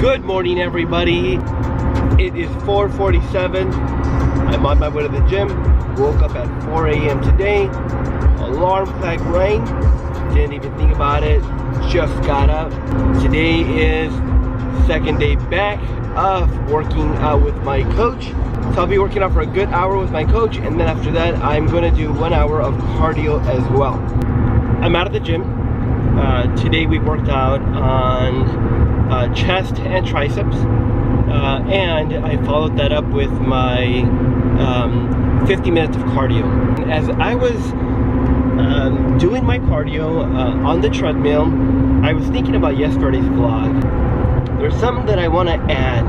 Good morning, everybody. It is 4:47. I'm on my way to the gym. Woke up at 4 a.m. today. Alarm clock rang. Didn't even think about it. Just got up. Today is second day back of working out with my coach. So I'll be working out for a good hour with my coach, and then after that I'm going to do 1 hour of cardio as well. I'm out of the gym. Today we worked out on chest and triceps, and I followed that up with my 50 minutes of cardio. As I was doing my cardio on the treadmill, I was thinking about yesterday's vlog. There's something that I want to add.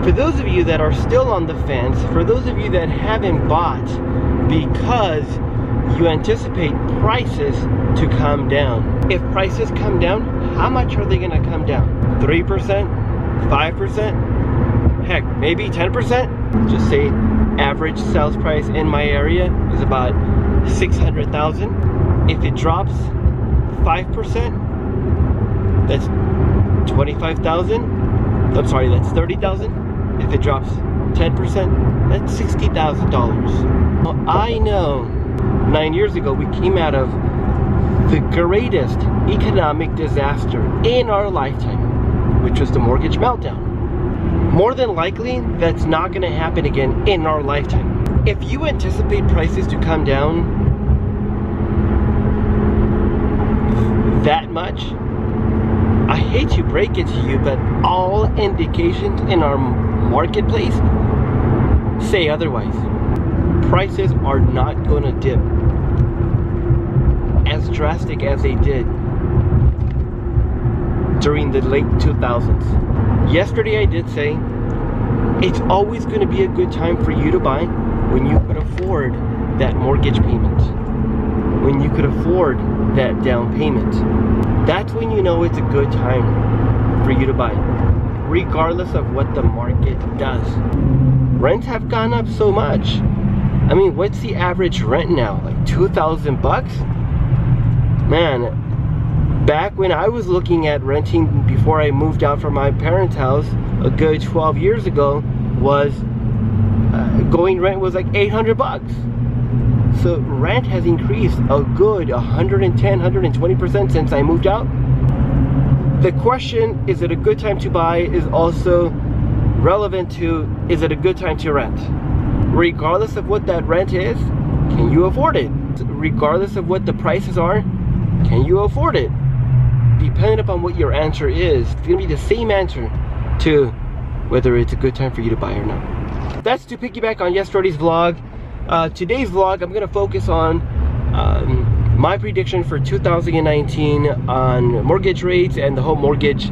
For those of you that are still on the fence, for those of you that haven't bought because you anticipate prices to come down. If prices come down, how much are they going to come down? 3%? 5%? Heck, maybe 10%? Just say average sales price in my area is about 600,000. If it drops 5%, that's 25,000. I'm sorry, that's 30,000. If it drops 10%, that's $60,000. Well, I know 9 years ago we came out of the greatest economic disaster in our lifetime, which was the mortgage meltdown. More than likely, that's not going to happen again in our lifetime. If you anticipate prices to come down that much, I hate to break it to you, but all indications in our marketplace say otherwise. Prices are not going to dip as drastic as they did during the late 2000s. Yesterday I did say it's always going to be a good time for you to buy when you could afford that mortgage payment, when you could afford that down payment. That's when you know it's a good time for you to buy, regardless of what the market does. Rents have gone up so much. I mean, what's the average rent now? Like 2,000 bucks? Man, back when I was looking at renting before I moved out from my parents' house a good 12 years ago, was going rent was like 800 bucks. So rent has increased a good 110, 120% since I moved out. The question, is it a good time to buy, is also relevant to, is it a good time to rent? Regardless of what that rent is, can you afford it? Regardless of what the prices are, can you afford it? Depending upon what your answer is, it's gonna be the same answer to whether it's a good time for you to buy or not. That's to piggyback on yesterday's vlog. Today's vlog, I'm gonna focus on my prediction for 2019 on mortgage rates and the whole mortgage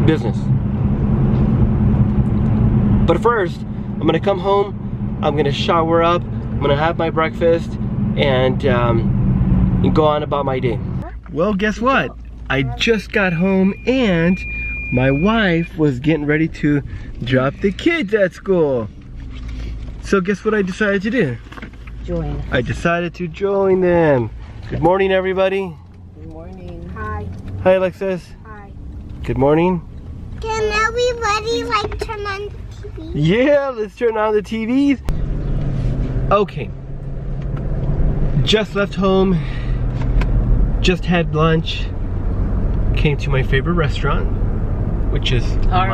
business. But first, I'm gonna come home, I'm gonna shower up, I'm gonna have my breakfast, and go on about my day. Well, guess what? I just got home and my wife was getting ready to drop the kids at school. So guess what I decided to do? Join. I decided to join them. Good morning, everybody. Good morning. Hi. Hi, Alexis. Hi. Good morning. Can everybody like turn on the TV? Yeah, let's turn on the TVs. Okay. Just left home. Just had lunch. Came to my favorite restaurant, which is our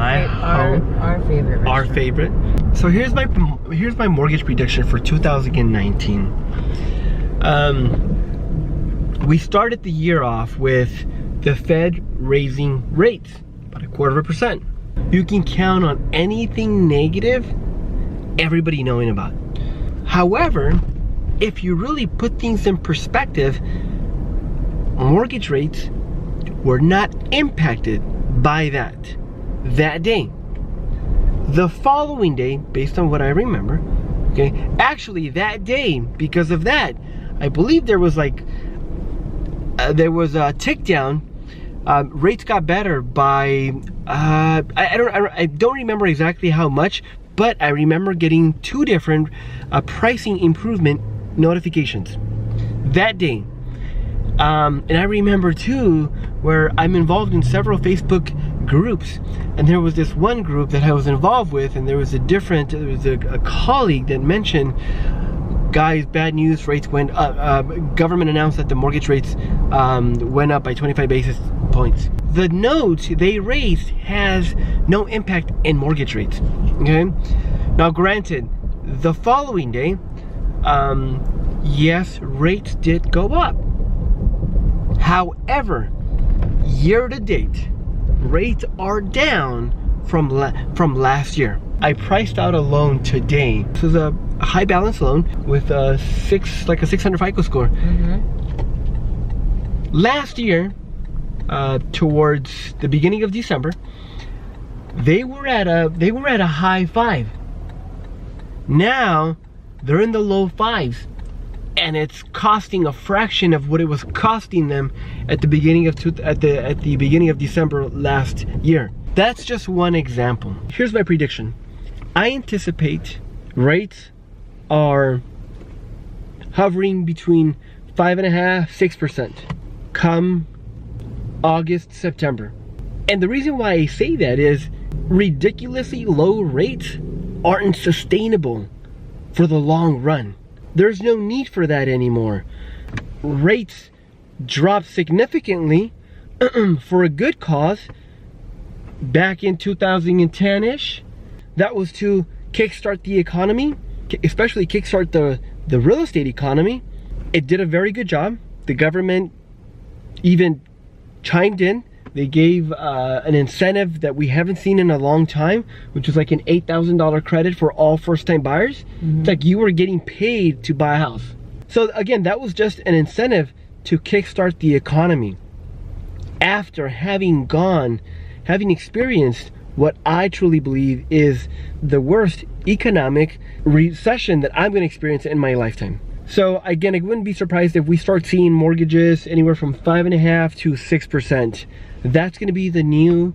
favorite restaurant. Our favorite. So here's my mortgage prediction for 2019. We started the year off with the Fed raising rates about 1/4%. You can count on anything negative everybody knowing about. However, if you really put things in perspective, mortgage rates were not impacted by that day. The following day, based on what I remember, okay, actually that day, because of that, I believe there was like a tick down. Rates got better by I don't remember exactly how much, but I remember getting 2 different pricing improvement notifications that day. And I remember too, where I'm involved in several Facebook groups, and there was this one group that I was involved with, and there was a colleague that mentioned, guys, bad news, rates went up. Government announced that the mortgage rates went up by 25 basis points. The note they raised has no impact in mortgage rates, okay? Now granted, the following day, yes, rates did go up. However, year to date, rates are down from last year. I priced out a loan today. This is a high balance loan with a 600 FICO score. Last year, towards the beginning of December, they were at a high 5. Now they're in the low 5s, and it's costing a fraction of what it was costing them at the beginning of December last year. That's just one example. Here's my prediction. I anticipate rates are hovering between 5.5% to 6% come August, September. And the reason why I say that is ridiculously low rates aren't sustainable for the long run. There's no need for that anymore. Rates dropped significantly for a good cause back in 2010-ish. That was to kickstart the economy, especially kickstart the real estate economy. It did a very good job. The government even chimed in. They gave an incentive that we haven't seen in a long time, which was like an $8,000 credit for all first-time buyers. It's like you were getting paid to buy a house. So again, that was just an incentive to kickstart the economy. After having experienced what I truly believe is the worst economic recession that I'm going to experience in my lifetime. So again, I wouldn't be surprised if we start seeing mortgages anywhere from 5.5% to 6%. That's going to be the new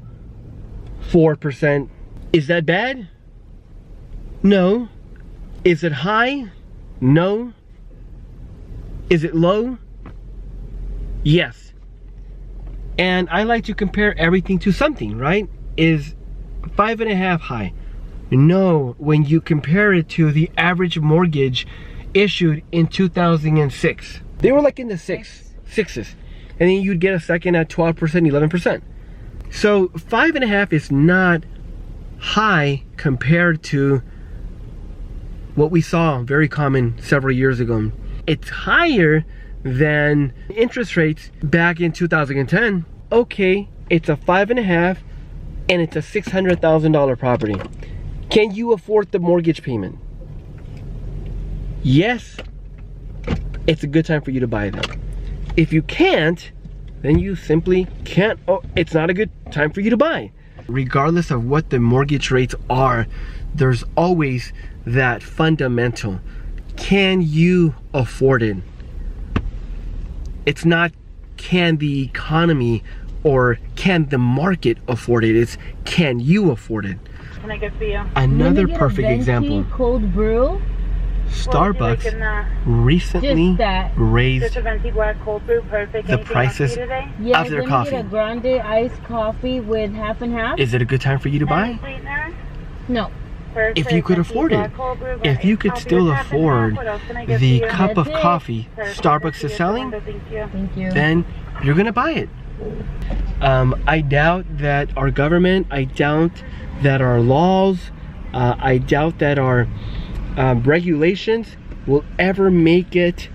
4%. Is that bad? No. Is it high? No. Is it low? Yes. And I like to compare everything to something, right? Is 5.5 high? No, when you compare it to the average mortgage issued in 2006. They were like in the sixes. And then you'd get a second at 12%, 11%. So 5.5 is not high compared to what we saw very common several years ago. It's higher than interest rates back in 2010. Okay, it's a 5.5 and it's a $600,000 property. Can you afford the mortgage payment? Yes, it's a good time for you to buy them. If you can't, then you simply can't. Oh, it's not a good time for you to buy. Regardless of what the mortgage rates are, there's always that fundamental. Can you afford it? It's not can the economy or can the market afford it. It's can you afford it? Can I get for you? Another perfect example. Cold brew. Starbucks recently raised just a venti black cold brew, perfect. the prices of their coffee. Get a grande iced coffee with half and half. Is it a good time for you to buy? No. Perfect. If you could afford it, if you could still afford the cup of coffee Starbucks is selling, Thank you. then you're gonna buy it. I doubt that our government, I doubt that our laws, I doubt that our regulations will ever make it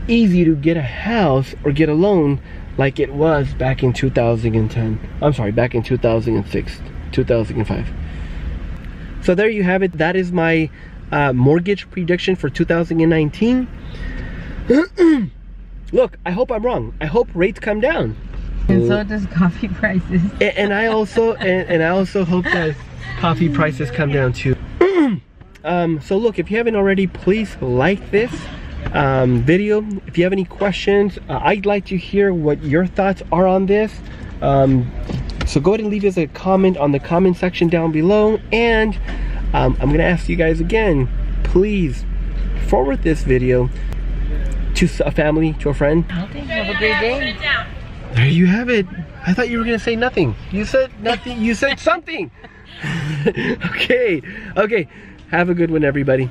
easy to get a house or get a loan like it was back in 2010. I'm sorry, back in 2006, 2005. So there you have it. That is my mortgage prediction for 2019. Look, I hope I'm wrong. I hope rates come down. And so does coffee prices. And I also hope that coffee prices come down too. So look, if you haven't already, please like this video. If you have any questions, I'd like to hear what your thoughts are on this. So go ahead and leave us a comment on the comment section down below. And I'm gonna ask you guys again, please forward this video to a family, to a friend. Okay, have a great day. There you have it. I thought you were gonna say nothing. You said nothing. You said something. Okay. Have a good one, everybody.